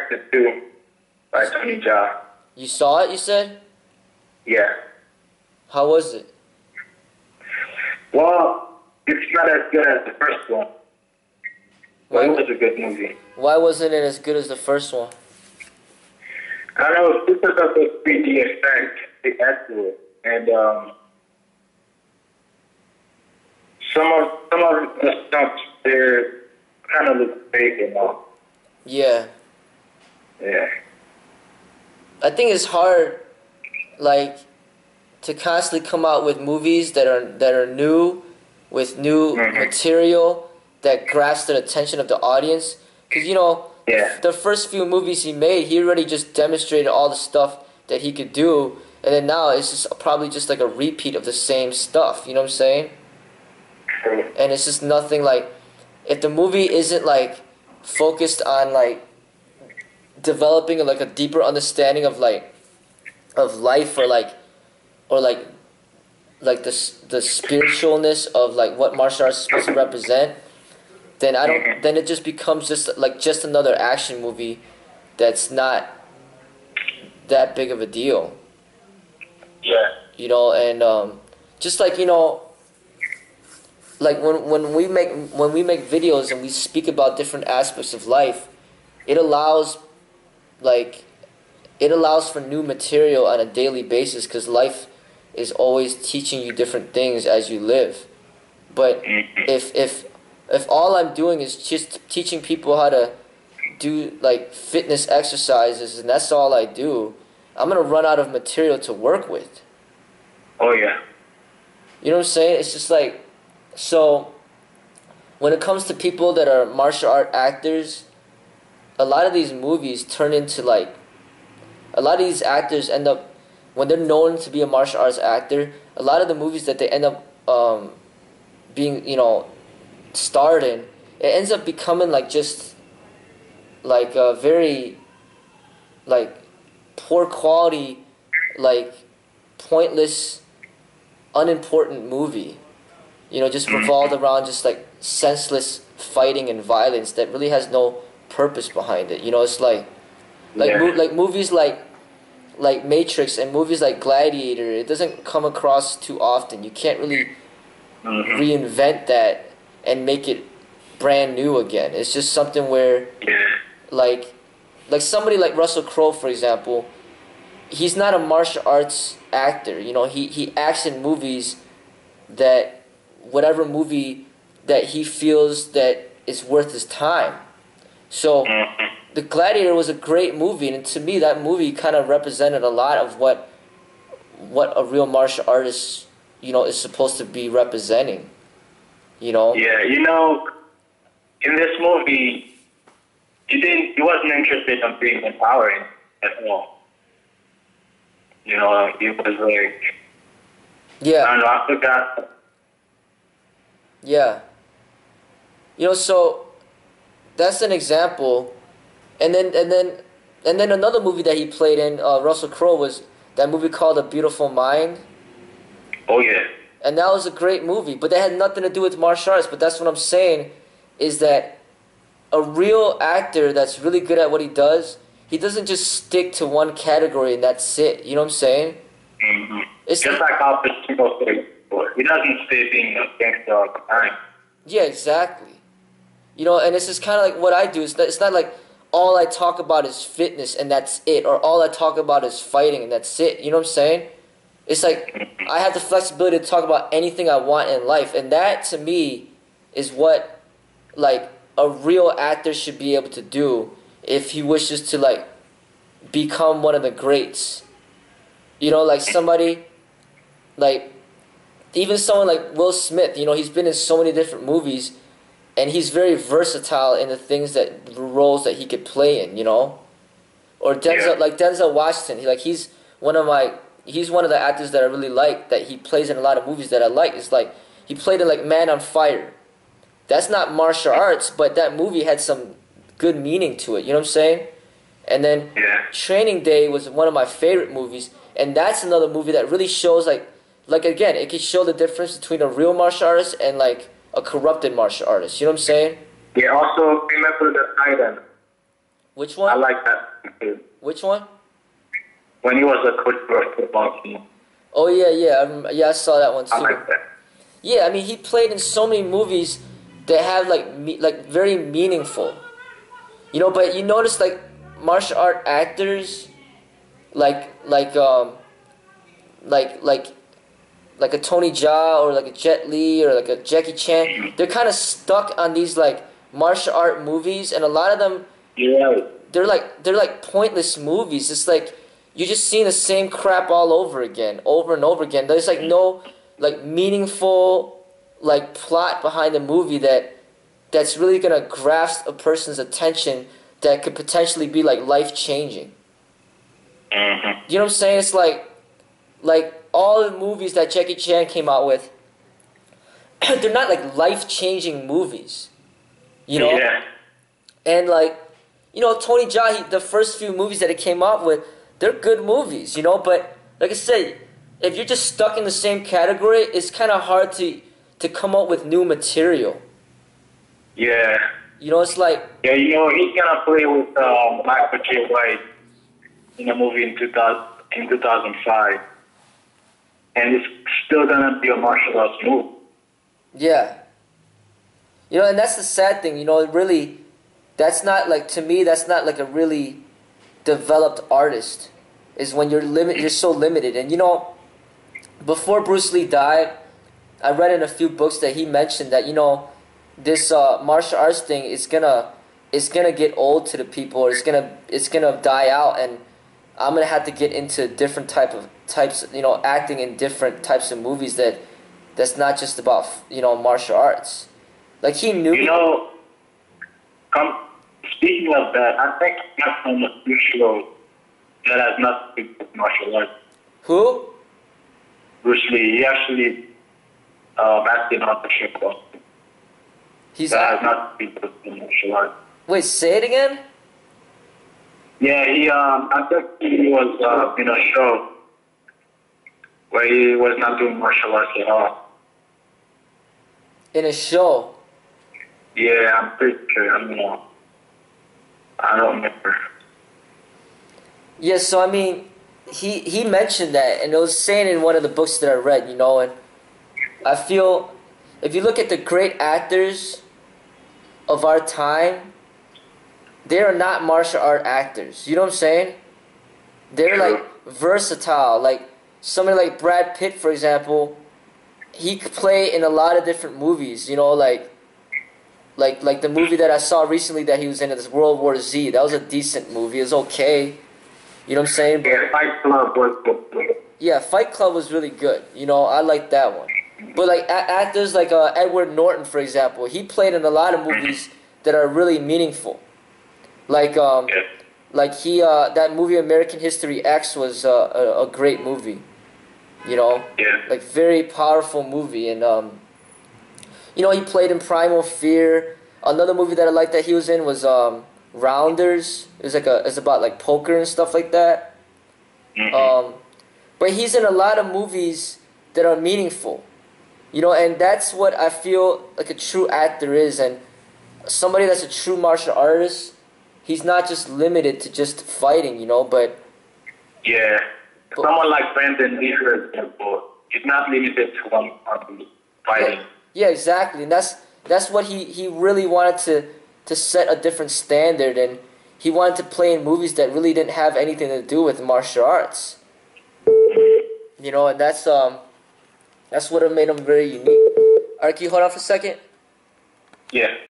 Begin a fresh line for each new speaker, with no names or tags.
Character 2 by Tony Jaa.
You saw it, you said?
Yeah.
How was it?
Well, it's not as good as the first one. But it was a good movie.
Why wasn't it as good as the first one?
I don't know, it's because of the 3D effect they add to it. And some of the stunts, they're kind of look fake and all.
Yeah.
Yeah.
I think it's hard, like, to constantly come out with movies that are new, with new material that grasps the attention of the audience. Because, you know, the first few movies he made, he already just demonstrated all the stuff that he could do. And then now it's just probably just like a repeat of the same stuff. You know what I'm saying? And it's just nothing like... If the movie isn't, like, focused on, like, developing, like, a deeper understanding of, like, of life or the spiritualness of, like, what martial arts is supposed to represent, then then it just becomes just another action movie that's not that big of a deal.
Yeah.
You know, and just like, you know, like when we make videos and we speak about different aspects of life, it allows for new material on a daily basis, because life is always teaching you different things as you live. But if all I'm doing is just teaching people how to do, like, fitness exercises, and that's all I do, I'm going to run out of material to work with.
Oh, yeah.
You know what I'm saying? It's just like, so when it comes to people that are martial art actors, a lot of these movies turn into, like, a lot of these actors end up, when they're known to be a martial arts actor, a lot of the movies that they end up being, you know, starred in, it ends up becoming like just like a very like poor quality, like pointless, unimportant movie. You know, just revolved around just like senseless fighting and violence that really has no purpose behind it. You know, it's like movies like Matrix and movies like Gladiator. It doesn't come across too often. You can't really reinvent that and make it brand new again. It's just something where, like somebody like Russell Crowe, for example, he's not a martial arts actor. You know, he acts in movies that, whatever movie that he feels that is worth his time. So, The Gladiator was a great movie, and to me, that movie kind of represented a lot of what a real martial artist, you know, is supposed to be representing. You know?
Yeah, you know, in this movie, he wasn't interested in being empowering at all. You know, he was like, I don't know, I forgot.
Yeah. You know, so that's an example. And then another movie that he played in, Russell Crowe, was that movie called A Beautiful Mind.
Oh, yeah.
And that was a great movie, but that had nothing to do with martial arts. But that's what I'm saying, is that a real actor that's really good at what he does, he doesn't just stick to one category and that's it. You know what I'm saying?
Mm-hmm. It's just like how Pacino said before. He doesn't stay being a gangster all the time.
Yeah, exactly. You know, and it's just kind of like what I do. It's not like all I talk about is fitness and that's it, or all I talk about is fighting and that's it. You know what I'm saying? It's like I have the flexibility to talk about anything I want in life, and that to me is what like a real actor should be able to do if he wishes to like become one of the greats. You know, like somebody like even someone like Will Smith. You know, he's been in so many different movies, and he's very versatile in the roles that he could play in. You know, or Denzel Washington. He's one of the actors that I really like, that he plays in a lot of movies that I like. It's like he played in like Man on Fire. That's not martial arts, but that movie had some good meaning to it. You know what I'm saying? And then Training Day was one of my favorite movies, and that's another movie that really shows like again, it can show the difference between a real martial artist and like a corrupted martial artist. You know what I'm saying?
Yeah. Also, remember the Titan.
Which
I
one?
like that too.
Which one?
When he was a coach for a football team.
Oh yeah. I saw that one
I
too.
like that.
Yeah, I mean he played in so many movies that have like very meaningful. You know, but you notice like martial art actors, like like um like like like a Tony Jaa or like a Jet Li or like a Jackie Chan, they're kind of stuck on these like martial art movies, and a lot of them
Yeah.
they're like pointless movies. It's like you're just seeing the same crap all over again, over and over again. There's like no like meaningful like plot behind the movie that's really gonna grasp a person's attention that could potentially be like life changing.
Mm-hmm.
You know what I'm saying? It's like all the movies that Jackie Chan came out with, they're not like life changing movies. You know?
Yeah.
And like, you know, Tony Jaa, the first few movies that he came out with, they're good movies, you know, but like I said, if you're just stuck in the same category, it's kind of hard to come up with new material.
Yeah.
You know, it's like...
Yeah, you know, he's gonna play with Michael J. White in a movie in 2005. And it's still gonna be a martial arts movie.
Yeah. You know, and that's the sad thing, you know, it really... That's not like, to me, that's not like a really developed artist. Is when you're so limited. And you know, before Bruce Lee died, I read in a few books that he mentioned that, you know, this martial arts thing is gonna get old to the people, or it's gonna die out, and I'm gonna have to get into different types, you know, acting in different types of movies that's not just about, you know, martial arts. Like he knew.
You know, speaking of that, I think that's on the show that has nothing to do with martial arts.
Who?
Bruce Lee. He actually acted on the show. That has nothing to do with martial arts.
Wait, say it again?
Yeah, I think he was in a show where he was not doing martial arts at all.
In a show?
Yeah, I'm pretty sure. I don't remember.
Yeah, so I mean, he mentioned that, and it was saying in one of the books that I read, you know, and I feel if you look at the great actors of our time, they are not martial art actors. You know what I'm saying? They're like versatile. Like somebody like Brad Pitt, for example, he could play in a lot of different movies. You know, like the movie that I saw recently that he was in, this World War Z. That was a decent movie. It was okay. You know what I'm saying? But,
Yeah, Fight Club was good.
yeah, Fight Club was really good. You know, I like that one. But like actors like Edward Norton, for example, he played in a lot of movies that are really meaningful. Like he that movie American History X was a great movie. You know, like very powerful movie, and you know, he played in Primal Fear. Another movie that I liked that he was in was Rounders. It's about like poker and stuff like that. But he's in a lot of movies that are meaningful. You know, and that's what I feel like a true actor is, and somebody that's a true martial artist. He's not just limited to just fighting, you know, but...
Yeah. Someone like Brandon Lee, for example, is not limited to one fighting.
Yeah, exactly. And that's what he really wanted to set a different standard, and he wanted to play in movies that really didn't have anything to do with martial arts. You know, and that's what made him very unique. Alright, can you hold on for a second?
Yeah.